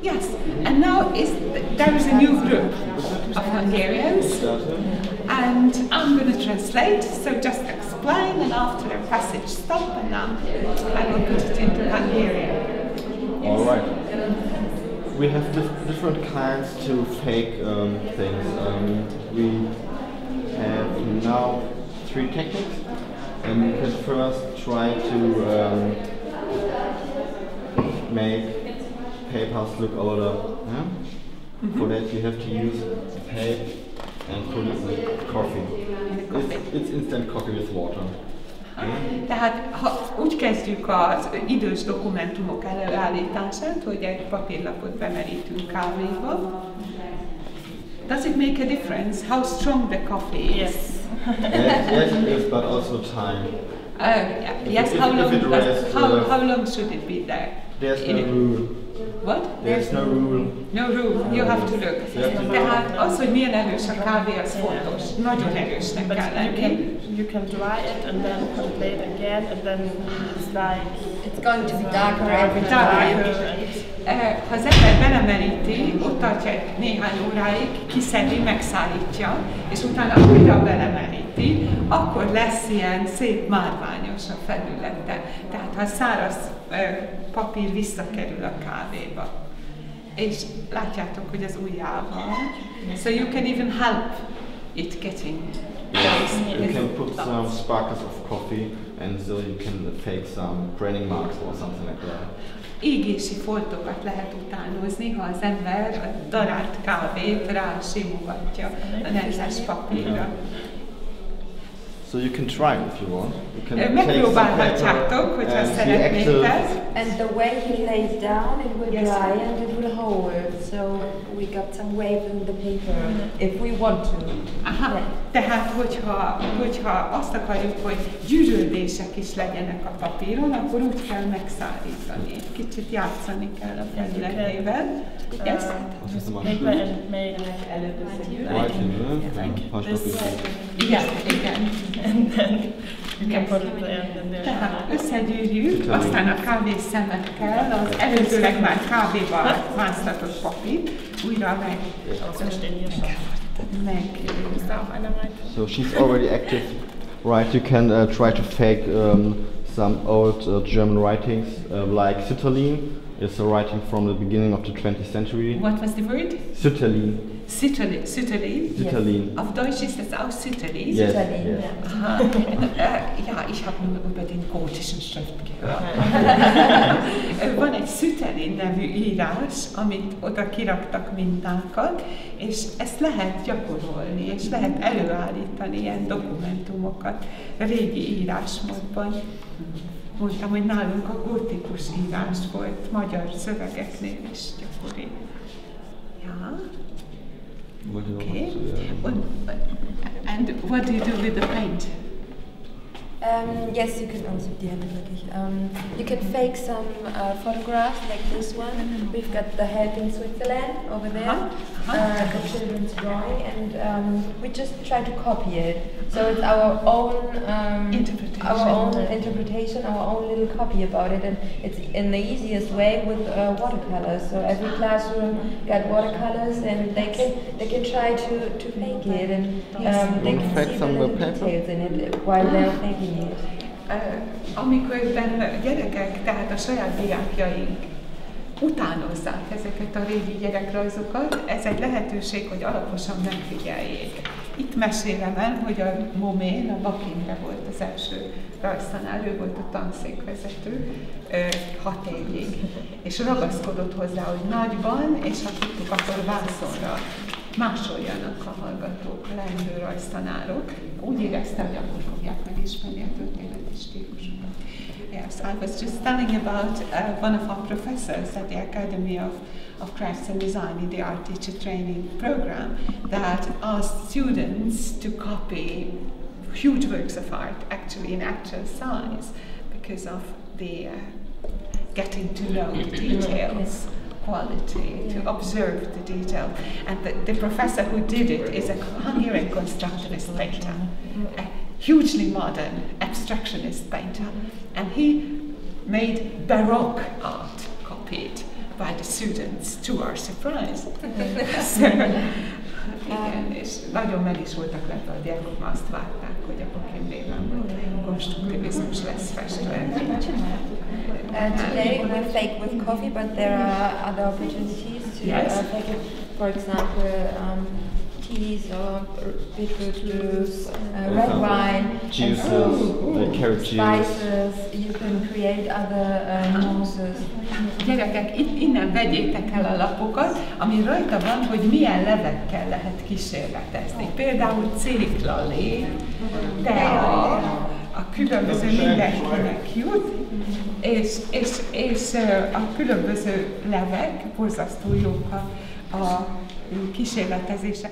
Yes, and now there is a new group of Hungarians, and I'm going to translate, so just explain, and after the passage stop, and I will put it into Hungarian. Yes. All right. We have different kinds to fake things. We have now 3 techniques, and you can first try to make papers look older. Yeah? For that you have to use tape and put it in coffee. It's instant coffee with water. Tehát ha úgy kezdjük az idős dokumentumok előállítását, hogy egy papírlapot bemerítünk kávéba. Does it make a difference how strong the coffee is? Yes, it is, but also time. Yes, how long should it be there? There's no rule. What? There's no rule. No rule, you have to look. Tehát az, hogy milyen erős a kávé, az fontos. Nagyon erősnek kell lenni. You can dry it and then put it late again, and then it's like it's going to be darker every time. Ha az ember belemeríti, ott tartja néhány óráig, kiszedi, megszállítja, és utána újra belemeríti, akkor lesz ilyen szép márványos a felülete. Tehát ha száraz papír visszakerül a kávéba. És látjátok, hogy az ujjával. So you can even help it getting. You can put some sparkles of coffee, and so you can fake some branding marks or something like that. Égési foltokat lehet utánozni, ha az ember a darált kávét rásimogatja a nehezes papírra. So you can try it if you want. You can megpróbálhatjátok, hogyha szeretnétek. And the way he lays down, it will dry and it will hold. So we got some waves in the paper, if we want to. Aha, tehát hogyha azt akarjuk, hogy gyűrődések is legyenek a papíron, akkor úgy kell megszállítani. Kicsit játszani kell a felületével. Yes? Paper and make igen. And then you can put it there and then tehát összegyűrjük, aztán a kávészemetkel az előzőleg már kávéba másztatott papírt újra meg. So she's already active, right? You can try to fake some old German writings like Sütterlin. It's a writing from the beginning of the 20th century. What was the word? Sütterlin. Sütterlin. Auf Deutsch ist das auch Sütterlin? Yes. Aha. Ja, ich habe nur über den gotischen Schrift gehört. Van egy Sütterlin nevű írás, amit oda kiraktak mintákat, és ezt lehet gyakorolni, és lehet előállítani ilyen dokumentumokat régi írásmódban. Mondtam, hogy nálunk a gótikus írás volt, magyar szövegeknél is gyakori. Ja. Okay. And what do you do with the paint? Yes, you can also do you can fake some photographs like this one. We've got the help in Switzerland over there, the children's drawing, and we just try to copy it. So it's our own interpretation, our own little copy about it, and it's in the easiest way with watercolors. So every classroom got watercolors, and they can try to fake it, and they can see the little details in it while they're faking. Amikor gyerekek, tehát a saját diákjaink utánozzák ezeket a régi gyerekrajzokat, ez egy lehetőség, hogy alaposan megfigyeljék. Itt mesélem el, hogy a Momén, a Bakimre volt az első rajztanár, ő volt a tanszékvezető 6 évig, és ragaszkodott hozzá, hogy nagyban, és ha tudtuk, akkor vászonra másoljanak a hallgatók, a leendő rajztanárok. Úgy éreztem, hogy akkor fogják megismerni a történeti stílusokat. Yes, I was just telling about one of our professors at the Academy of Crafts and Design in the Art Teacher Training Program that asked students to copy huge works of art, actually in actual size, because of the getting to know the details. Quality, to observe the detail. And the professor who did it is a Hungarian constructivist painter, a hugely modern abstractionist painter. And he made Baroque art copied by the students to our surprise. So, igen, és nagyon meg is voltak lepve a diákok, ma azt várták, hogy a papírnéven konstruktivizmus lesz festve. Today we fake with coffee, but there are other opportunities to fake it. For example, teas or beetroot juice, red wine, juices, carrot spices. You can create other nonces. Gyerekek, innen vegyétek el a lapokat, ami rajta van, hogy milyen levekkel lehet kísérletezni. Például céklalé, tea, a különböző mindenkinek jut, és a különböző levek borzasztó jók a kísérletezésre.